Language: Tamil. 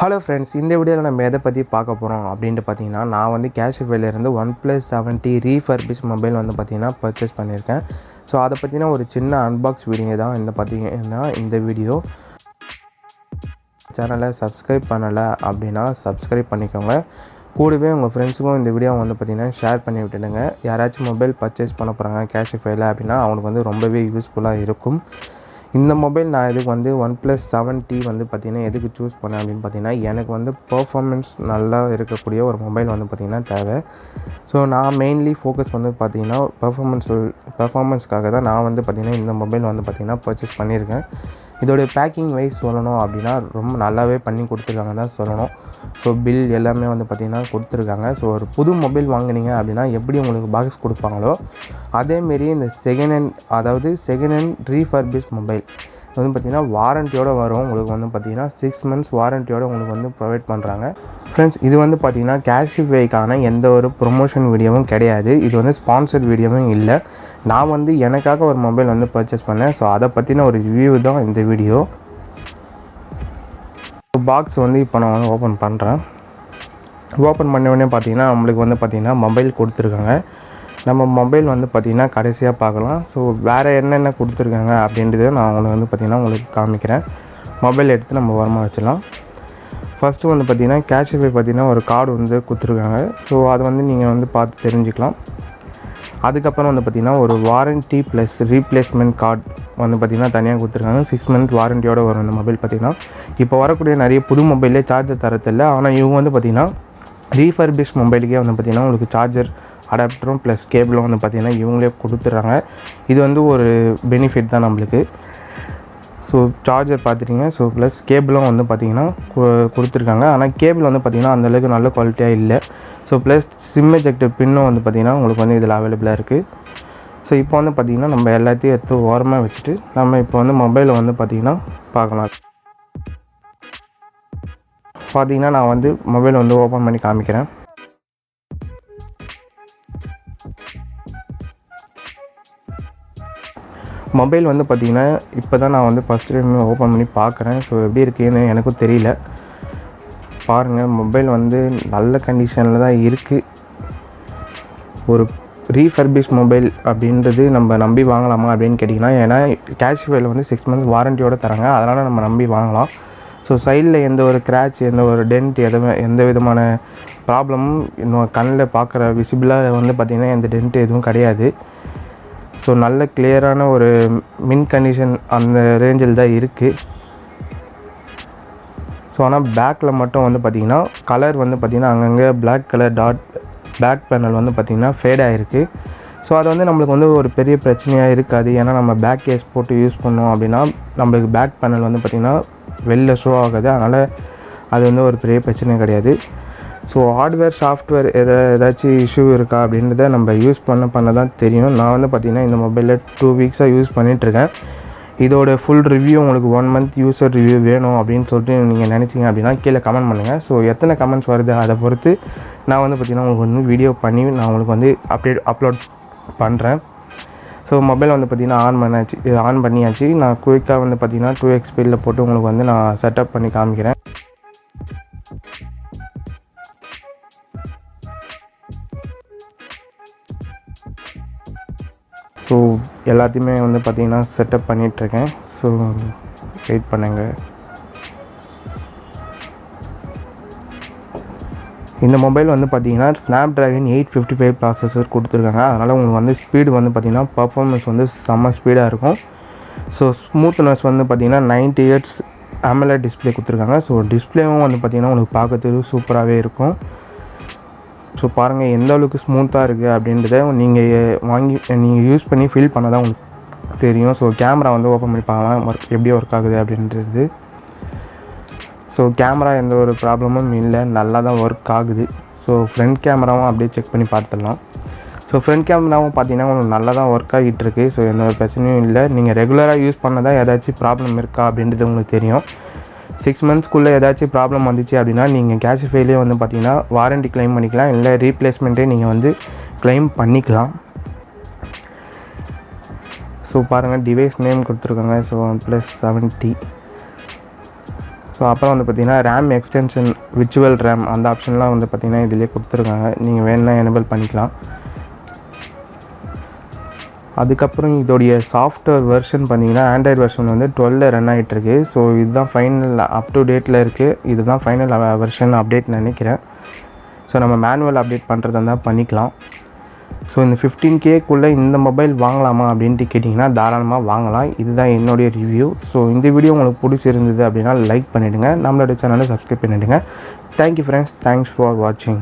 ஹலோ ஃப்ரெண்ட்ஸ், இந்த வீடியோவில் நம்ம எதை பற்றி பார்க்க போகிறோம் அப்படின்ட்டு பார்த்தீங்கன்னா, நான் வந்து கேஷிஃபைலேருந்து OnePlus 70 ரீஃபர்பிஷ் மொபைல் வந்து பார்த்தீங்கன்னா பர்ச்சேஸ் பண்ணியிருக்கேன். ஸோ அதை பற்றின ஒரு சின்ன அன்பாக்ஸ் வீடியோ தான் இந்த வீடியோ. சேனலை சப்ஸ்கிரைப் பண்ணலை அப்படின்னா சப்ஸ்கிரைப் பண்ணிக்கோங்க. கூடவே உங்கள் ஃப்ரெண்ட்ஸுக்கும் இந்த வீடியோ வந்து பார்த்திங்கன்னா ஷேர் பண்ணி விட்டுடுங்க. யாராச்சும் மொபைல் பர்ச்சேஸ் பண்ண போகிறாங்க கேஷிஃபைல அப்படின்னா அவங்களுக்கு வந்து ரொம்பவே யூஸ்ஃபுல்லாக இருக்கும். இந்த மொபைல் நான் இதுக்கு வந்து OnePlus 70 வந்து பார்த்திங்கன்னா எதுக்கு சூஸ் பண்ணேன் அப்படின்னு பார்த்திங்கன்னா, எனக்கு வந்து பர்ஃபார்மன்ஸ் நல்லா இருக்கக்கூடிய ஒரு மொபைல் வந்து பார்த்திங்கன்னா தேவை. ஸோ நான் மெயின்லி ஃபோக்கஸ் வந்து பார்த்திங்கன்னா பர்ஃபார்மன்ஸ்க்காக தான் நான் வந்து பார்த்திங்கன்னா இந்த மொபைல் வந்து பார்த்திங்கன்னா பர்ச்சேஸ் பண்ணியிருக்கேன். இதோடைய பேக்கிங் வைஸ் சொல்லணும் அப்படின்னா ரொம்ப நல்லாவே பண்ணி கொடுத்துருக்காங்க தான் சொல்லணும். ஸோ பில் எல்லாமே வந்து பார்த்திங்கன்னா கொடுத்துருக்காங்க. ஸோ ஒரு புது மொபைல் வாங்கினீங்க அப்படின்னா எப்படி உங்களுக்கு பாக்ஸ் கொடுப்பாங்களோ அதேமாரி இந்த செகண்ட் ஹேண்ட் ரீஃபர்பிஷ் மொபைல் வந்து பார்த்திங்கன்னா வாரண்ட்டியோடு வரும். உங்களுக்கு வந்து பார்த்திங்கன்னா 6 months வாரண்ட்டியோடு உங்களுக்கு வந்து ப்ரொவைட் பண்ணுறாங்க. ஃப்ரெண்ட்ஸ், இது வந்து பார்த்திங்கன்னா கேஷிஃபைக்கான எந்த ஒரு ப்ரொமோஷன் வீடியோவும் கிடையாது. இது வந்து ஸ்பான்சர்ட் வீடியோவும் இல்லை. நான் வந்து எனக்காக ஒரு மொபைல் வந்து பர்ச்சேஸ் பண்ணேன். ஸோ அதை பற்றின ஒரு ரிவ்யூ தான் இந்த வீடியோ. பாக்ஸ் வந்து இப்போ நான் வந்து ஓப்பன் பண்ணுறேன். ஓப்பன் பண்ண உடனே பார்த்திங்கன்னா நம்மளுக்கு வந்து பார்த்திங்கன்னா மொபைல் கொடுத்துருக்காங்க. நம்ம மொபைல் வந்து பார்த்திங்கன்னா கடைசியாக பார்க்கலாம். ஸோ வேறு என்னென்ன கொடுத்துருக்காங்க அப்படின்றத நான் உங்களுக்கு காமிக்கிறேன். மொபைல் எடுத்து நம்ம ஓரமாக வச்சிடலாம். ஃபஸ்ட்டு வந்து பார்த்திங்கன்னா கேஷிஃபை பார்த்திங்கன்னா ஒரு கார்டு வந்து கொடுத்துருக்காங்க. ஸோ அதை வந்து நீங்கள் வந்து பார்த்து தெரிஞ்சுக்கலாம். அதுக்கப்புறம் வந்து பார்த்திங்கன்னா ஒரு வாரண்ட்டி ப்ளஸ் ரீப்ளேஸ்மெண்ட் கார்டு வந்து பார்த்திங்கன்னா தனியாக கொடுத்துருக்காங்க. 6 months வாரண்ட்டியோடு வரும் இந்த மொபைல். பார்த்திங்கன்னா இப்போ வரக்கூடிய நிறைய புது மொபைலே சார்ஜர் தரத்தில்லை. ஆனால் இவங்க வந்து பார்த்திங்கன்னா ரீஃபர்பிஷ் மொபைலுக்கே வந்து பார்த்திங்கன்னா உங்களுக்கு சார்ஜர் அடாப்டரும் ப்ளஸ் கேபிளும் வந்து பார்த்திங்கன்னா இவங்களே கொடுத்துட்றாங்க. இது வந்து ஒரு பெனிஃபிட் தான் நம்மளுக்கு. ஸோ சார்ஜர் பார்த்துட்டிங்க. ஸோ ப்ளஸ் கேபிளும் வந்து பார்த்திங்கன்னா கொடுத்துருக்காங்க. ஆனால் கேபிள் வந்து பார்த்திங்கன்னா அந்தளவுக்கு நல்ல குவாலிட்டியாக இல்லை. ஸோ ப்ளஸ் சிம் எஜெக்டர் பின்னும் வந்து பார்த்திங்கன்னா உங்களுக்கு வந்து இதில் அவைலபிளாக இருக்குது. ஸோ இப்போ வந்து பார்த்திங்கன்னா நம்ம எல்லாத்தையும் எடுத்து ஓரமாக வச்சுட்டு நம்ம இப்போ வந்து மொபைலை வந்து பார்த்திங்கன்னா பார்க்கலாம். பார்த்திங்கன்னா நான் வந்து மொபைல் வந்து ஓப்பன் பண்ணி காமிக்கிறேன். மொபைல் வந்து பார்த்திங்கன்னா இப்போ தான் நான் வந்து ஃபஸ்ட் டைம் ஓப்பன் பண்ணி பார்க்குறேன். ஸோ எப்படி இருக்குன்னு எனக்கும் தெரியல. பாருங்கள், மொபைல் வந்து நல்ல கண்டிஷனில் தான் இருக்குது. ஒரு ரீஃபர்பிஷ் மொபைல் அப்படின்றது நம்ம நம்பி வாங்கலாமா அப்படின்னு கேட்டிங்கன்னா, ஏன்னா கேஷிஃபைல வந்து 6 months வாரண்ட்டியோடு தராங்க. அதனால் நம்ம நம்பி வாங்கலாம். ஸோ சைடில் எந்த ஒரு கிராச், எந்த ஒரு டென்ட், எந்த விதமான ப்ராப்ளமும் இன்னும் கண்ணில் பார்க்குற விசிபிளாக வந்து பார்த்திங்கன்னா எந்த டென்ட் எதுவும் கிடையாது. ஸோ நல்ல கிளியரான ஒரு மின் கண்டிஷன் அந்த ரேஞ்சில் தான் இருக்குது. ஸோ ஆனால் பேக்கில் மட்டும் வந்து பார்த்திங்கன்னா கலர் வந்து பார்த்திங்கன்னா அங்கங்கே black colour dot back panel வந்து பார்த்திங்கன்னா ஃபேட் ஆகிருக்கு. ஸோ அது வந்து நம்மளுக்கு வந்து ஒரு பெரிய பிரச்சனையாக இருக்காது. ஏன்னா நம்ம பேக் கேஸ் போட்டு யூஸ் பண்ணோம் அப்படின்னா நம்மளுக்கு பேக் பேனல் வந்து பார்த்திங்கன்னா வெளில ஷோ ஆகுது. அதனால் அது வந்து ஒரு பெரிய பிரச்சனை கிடையாது. ஸோ ஹார்ட்வேர் சாஃப்ட்வேர் ஏதாச்சும் இஷ்யூ இருக்கா அப்படின்றத நம்ம யூஸ் பண்ண தான் தெரியும். நான் வந்து பார்த்திங்கன்னா இந்த மொபைலில் 2 weeks யூஸ் பண்ணிகிட்ருக்கேன். இதோட ஃபுல் ரிவ்யூ உங்களுக்கு 1 month யூஸர் ரிவ்யூ வேணும் அப்படின்னு சொல்லிட்டு நீங்கள் நினச்சிங்க அப்படின்னா கீழே கமெண்ட் பண்ணுங்கள். ஸோ எத்தனை கமெண்ட்ஸ் வருது அதை பொறுத்து நான் வந்து பார்த்திங்கன்னா உங்களுக்கு வந்து வீடியோ பண்ணி நான் உங்களுக்கு வந்து அப்லோட் பண்ணுறேன். ஸோ மொபைல் வந்து பார்த்திங்கன்னா ஆன் பண்ணியாச்சு. நான் குயிக்காக வந்து பார்த்திங்கன்னா 2x ஸ்பீடில் போட்டு உங்களுக்கு வந்து நான் செட்டப் பண்ணி காமிக்கிறேன். ஸோ எல்லாத்தையுமே வந்து பார்த்திங்கன்னா செட்டப் பண்ணிகிட்ருக்கேன். ஸோ வெயிட் பண்ணுங்க. இந்த மொபைல் வந்து பார்த்திங்கன்னா Snapdragon 855 ப்ராசஸர் கொடுத்துருக்காங்க. அதனால் உங்களுக்கு வந்து ஸ்பீடு வந்து பார்த்திங்கன்னா பர்ஃபார்மன்ஸ் வந்து செம்ம ஸ்பீடாக இருக்கும். ஸோ ஸ்மூத்னஸ் வந்து பார்த்திங்கன்னா 90 Hz AMOLED டிஸ்பிளே கொடுத்துருக்காங்க. ஸோ டிஸ்பிளேவும் வந்து பார்த்திங்கன்னா உங்களுக்கு பார்க்கறதுக்கு சூப்பராகவே இருக்கும். ஸோ பாருங்கள் எந்த அளவுக்கு ஸ்மூத்தாக இருக்குது அப்படின்றத நீங்கள் யூஸ் பண்ணி ஃபீல் பண்ண தான் உங்களுக்கு தெரியும். ஸோ கேமரா வந்து ஓப்பன் பண்ணி பார்க்கலாம் எப்படி ஒர்க் ஆகுது அப்படின்றது. ஸோ கேமரா எந்த ஒரு ப்ராப்ளமும் இல்லை, நல்லா தான் ஒர்க் ஆகுது. ஸோ ஃப்ரண்ட் கேமராவும் அப்படியே செக் பண்ணி பார்த்துடலாம். ஸோ ஃப்ரண்ட் கேமராவும் பார்த்திங்கன்னா உங்களுக்கு நல்லா தான் ஒர்க் ஆகிட்டுருக்கு. ஸோ எந்த ஒரு பிரச்சனையும் இல்லை. நீங்கள் ரெகுலராக யூஸ் பண்ணதான் ஏதாச்சும் ப்ராப்ளம் இருக்கா அப்படின்றது உங்களுக்கு தெரியும். 6 monthsக்குள்ளே ஏதாச்சும் ப்ராப்ளம் வந்துச்சு அப்படின்னா நீங்கள் கேஷிஃபைலேயே வந்து பார்த்திங்கன்னா வாரண்ட்டி க்ளைம் பண்ணிக்கலாம். இல்லை ரீப்ளேஸ்மெண்ட்டே நீங்கள் வந்து க்ளைம் பண்ணிக்கலாம். ஸோ பாருங்கள் டிவைஸ் நேம் கொடுத்துருக்காங்க. So OnePlus 70. ஸோ அப்புறம் வந்து பார்த்திங்கன்னா ரேம் எக்ஸ்டென்ஷன் விர்ச்சுவல் ரேம் அந்த ஆப்ஷன்லாம் வந்து பார்த்திங்கன்னா இதிலே கொடுத்துருக்காங்க. நீங்கள் வேணுன்னா எனேபிள் பண்ணிக்கலாம். அதுக்கப்புறம் இதோடைய சாஃப்ட்வேர் வெர்ஷன் பார்த்திங்கன்னா ஆண்ட்ராய்டு வெர்ஷன் வந்து 12 ரன் ஆகிட்டுருக்கு. ஸோ இதுதான் ஃபைனல் அப் டு டேட்டில் இருக்குது. இதுதான் ஃபைனல் வெர்ஷன் அப்டேட் நினைக்கிறேன். ஸோ நம்ம மேனுவல் அப்டேட் பண்ணுறதா இருந்தால் பண்ணிக்கலாம். ஸோ இந்த 15Kக்குள்ளே இந்த மொபைல் வாங்கலாமா அப்படின்ட்டு கேட்டிங்கன்னா தாராளமாக வாங்கலாம். இதுதான் என்னுடைய ரிவ்யூ. ஸோ இந்த வீடியோ உங்களுக்கு பிடிச்சிருந்தது அப்படின்னா லைக் பண்ணிவிடுங்க. நம்மளோட சேனலை சப்ஸ்கிரைப் பண்ணிவிடுங்க. Thank you friends. தேங்க்ஸ் ஃபார் வாட்சிங்.